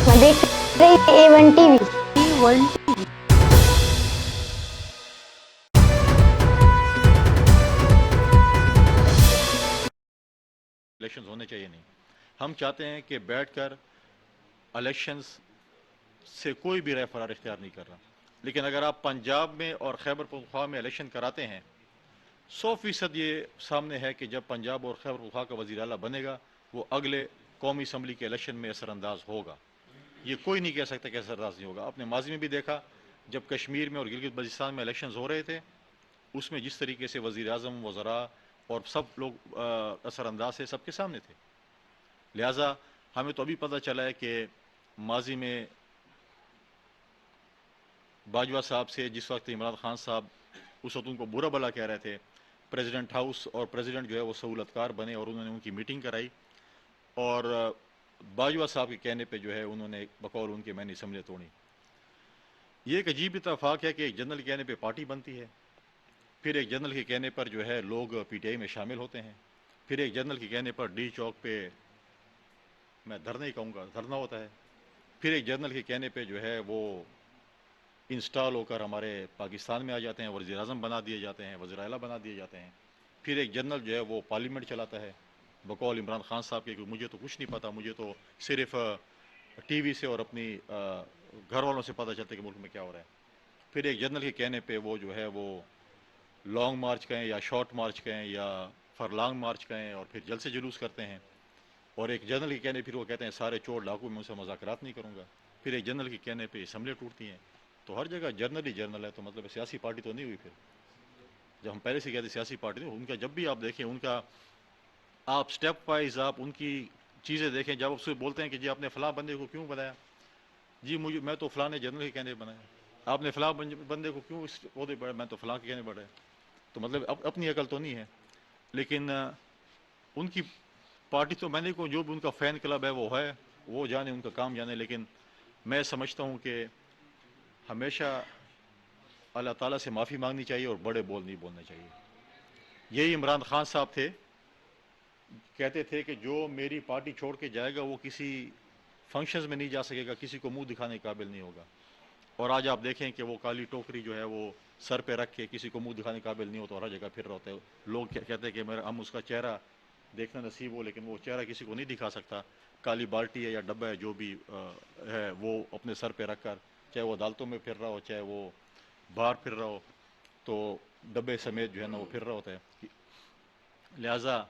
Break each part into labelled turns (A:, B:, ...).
A: میں دیکھ رہی A1 T V.
B: A1
C: elections ہونے چاہیے نہیں. ہم چاہتے ہیں کہ بیٹھ کر الیکشنز سے کوئی بھی رائے فرار اختیار نہیں کر رہا. لیکن اگر آپ پنجاب میں اور خیبر پختونخوا میں الیکشن کراتے ہیں، 100% یہ سامنے ہے کہ جب پنجاب اور خیبر پختونخوا کا وزیر اعلیٰ بنے گا، وہ اگلے قومی اسمبلی کے الیکشن میں اثر انداز ہوگا. یہ کوئی نہیں کہہ سکتا کہ اثر انداز نہیں ہوگا. آپ نے ماضی میں بھی دیکھا جب کشمیر میں اور گلگت بلتستان میں الیکشنز ہو رہے تھے، اس میں جس طریقے سے وزیر اعظم، وزراء اور سب لوگ اثر انداز سے سب کے سامنے تھے. لہٰذا ہمیں تو ابھی پتہ چلا ہے کہ ماضی میں باجوہ صاحب سے جس وقت عمران خان صاحب اس وقت ان کو برا بلا کہہ رہے تھے، پریزیڈنٹ ہاؤس اور پریزیڈنٹ جو ہے وہ سہولت کار بنے اور انہوں نے ان کی میٹنگ کرائی، اور باجوہ صاحب کے کہنے پہ جو ہے انہوں نے بقول ان کے میں نے اسمبلی توڑی. یہ ایک عجیب اتفاق ہے کہ ایک جنرل کے کہنے پہ پارٹی بنتی ہے، پھر ایک جنرل کے کہنے پر جو ہے لوگ پی ٹی آئی میں شامل ہوتے ہیں، پھر ایک جنرل کے کہنے پر ڈی چوک پہ میں دھرنا ہی کہوں گا دھرنا ہوتا ہے، پھر ایک جنرل کے کہنے پہ جو ہے وہ انسٹال ہو کر ہمارے پاکستان میں آ جاتے ہیں، وزیر اعظم بنا دیے جاتے ہیں، وزیر اعلیٰ بنا دیے جاتے ہیں. پھر ایک جنرل جو ہے وہ پارلیمنٹ چلاتا ہے بقول عمران خان صاحب کے کہ مجھے تو کچھ نہیں پتہ، مجھے تو صرف ٹی وی سے اور اپنی گھر والوں سے پتہ چلتا ہے کہ ملک میں کیا ہو رہا ہے. پھر ایک جنرل کے کہنے پہ وہ جو ہے وہ لانگ مارچ کہیں یا شارٹ مارچ کہیں یا فرلانگ مارچ کہیں اور پھر جلسے جلوس کرتے ہیں. اور ایک جنرل کے کہنے پھر وہ کہتے ہیں سارے چور ڈاکو میں ان سے مذاکرات نہیں کروں گا. پھر ایک جنرل کے کہنے پہ اسمبلی ٹوٹتی ہیں. تو ہر جگہ جنرل ہی جنرل ہے، تو مطلب سیاسی پارٹی تو نہیں ہوئی. پھر جب ہم پہلے سے کہتے سیاسی پارٹی ان کا جب بھی آپ دیکھیں ان کا آپ سٹیپ وائز آپ ان کی چیزیں دیکھیں، جب آپ سے بولتے ہیں کہ جی آپ نے فلاں بندے کو کیوں بنایا، جی مجھے میں تو فلاں نے جنرل کے کہنے پہ بنایا، آپ نے فلاں بندے کو کیوں اس عہدے پہ، میں تو فلاں کے کہنے پڑے. تو مطلب اپنی عقل تو نہیں ہے. لیکن ان کی پارٹی تو میں نے کو جو بھی ان کا فین کلب ہے وہ ہے، وہ جانے ان کا کام جانے. لیکن میں سمجھتا ہوں کہ ہمیشہ اللہ تعالیٰ سے معافی مانگنی چاہیے اور بڑے بول نہیں بولنے چاہیے. یہی عمران خان صاحب تھے، کہتے تھے کہ جو میری پارٹی چھوڑ کے جائے گا وہ کسی فنکشنز میں نہیں جا سکے گا، کسی کو منہ دکھانے کے قابل نہیں ہوگا. اور آج آپ دیکھیں کہ وہ کالی ٹوکری جو ہے وہ سر پہ رکھ کے کسی کو منہ دکھانے کے قابل نہیں ہوتا اور ہر جگہ پھر رہا ہوتا ہے. لوگ کہتے ہیں کہ ہم اس کا چہرہ دیکھنا نصیب ہو، لیکن وہ چہرہ کسی کو نہیں دکھا سکتا. کالی بالٹی ہے یا ڈبہ ہے جو بھی ہے وہ اپنے سر پہ رکھ کر، چاہے وہ عدالتوں میں پھر رہا ہو چاہے وہ باہر پھر رہا ہو، تو ڈبے سمیت جو ہے نا وہ پھر رہا ہوتا ہے. لہٰذا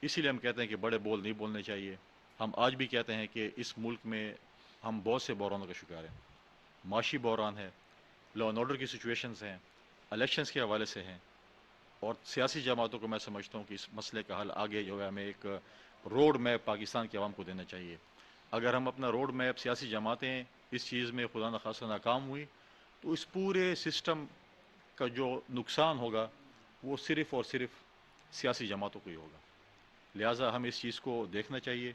C: اسی لیے ہم کہتے ہیں کہ بڑے بول نہیں بولنے چاہیے. ہم آج بھی کہتے ہیں کہ اس ملک میں ہم بہت سے بحرانوں کا شکار ہیں. معاشی بحران ہے، لا اینڈ آرڈر کی سچویشنز ہیں، الیکشنز کے حوالے سے ہیں، اور سیاسی جماعتوں کو میں سمجھتا ہوں کہ اس مسئلے کا حل آگے جو ہے ہمیں ایک روڈ میپ پاکستان کے عوام کو دینا چاہیے. اگر ہم اپنا روڈ میپ سیاسی جماعتیں اس چیز میں خدا نخواستہ ناکام ہوئی تو اس پورے سسٹم کا جو نقصان ہوگا وہ صرف اور صرف سیاسی جماعتوں کو ہی ہوگا. لہٰذا ہمیں اس چیز کو دیکھنا چاہیے،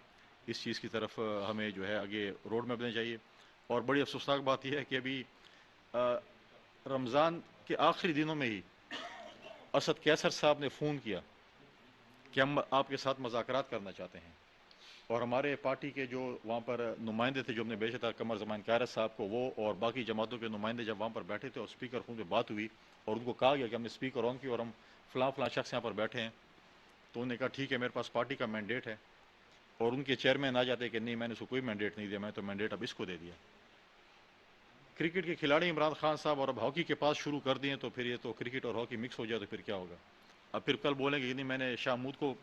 C: اس چیز کی طرف ہمیں جو ہے آگے روڈ میپ دینا چاہیے. اور بڑی افسوسناک بات یہ ہے کہ ابھی رمضان کے آخری دنوں میں ہی اسد کیسر صاحب نے فون کیا کہ ہم آپ کے ساتھ مذاکرات کرنا چاہتے ہیں. اور ہمارے پارٹی کے جو وہاں پر نمائندے تھے جو ہم نے بھیجا تھا قمر زمان قیادت صاحب کو، وہ اور باقی جماعتوں کے نمائندے جب وہاں پر بیٹھے تھے اور اسپیکر فون پہ بات ہوئی اور ان کو کہا گیا کہ ہم نے اسپیکر آن کی اور ہم فلاں فلاں شخص یہاں پر بیٹھے ہیں، تو انہوں نے کہا ٹھیک ہے میرے پاس پارٹی کا مینڈیٹ ہے. اور ان کے چیئرمین آ جاتے کہ نہیں میں نے اس کو کوئی مینڈیٹ نہیں دیا، میں تو مینڈیٹ اب اس کو دے دیا. کرکٹ کے کھلاڑی عمران خان صاحب اور اب ہاکی کے پاس شروع کر دیے تو پھر یہ تو کرکٹ اور ہاکی مکس ہو جائے تو پھر کیا ہوگا. اب پھر کل بولیں گے کہ نہیں میں نے شاہ محمود کو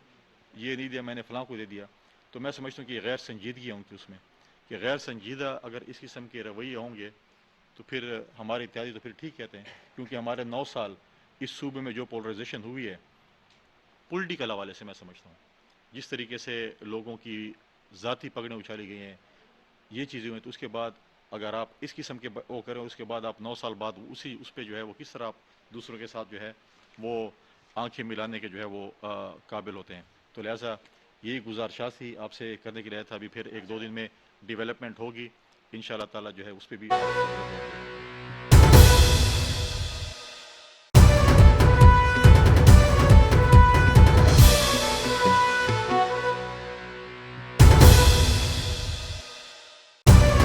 C: یہ نہیں دیا، میں نے فلاں کو دے دیا. تو میں سمجھتا ہوں کہ غیر سنجیدگی ہے ان کی اس میں، کہ غیر سنجیدہ اگر اس قسم کے رویے ہوں گے تو پھر ہماری اتحادی تو پھر ٹھیک کہتے ہیں. کیونکہ ہمارے 9 سال اس صوبے میں جو پولرائزیشن ہوئی ہے پولیٹیکل حوالے سے، میں سمجھتا ہوں جس طریقے سے لوگوں کی ذاتی پگڑیں اچھالی گئی ہیں، یہ چیزیں ہوئیں، تو اس کے بعد اگر آپ اس قسم کے وہ کریں اس کے بعد آپ 9 سال بعد اس پہ جو ہے وہ کس طرح آپ دوسروں کے ساتھ جو ہے وہ آنکھیں ملانے کے جو ہے وہ قابل ہوتے ہیں. تو لہٰذا یہی گزارشات تھی آپ سے کرنے کے لیے تھا. ابھی پھر 1-2 دن میں ڈیولپمنٹ ہوگی، ان شاء اللہ تعالیٰ جو ہے اس پہ بھی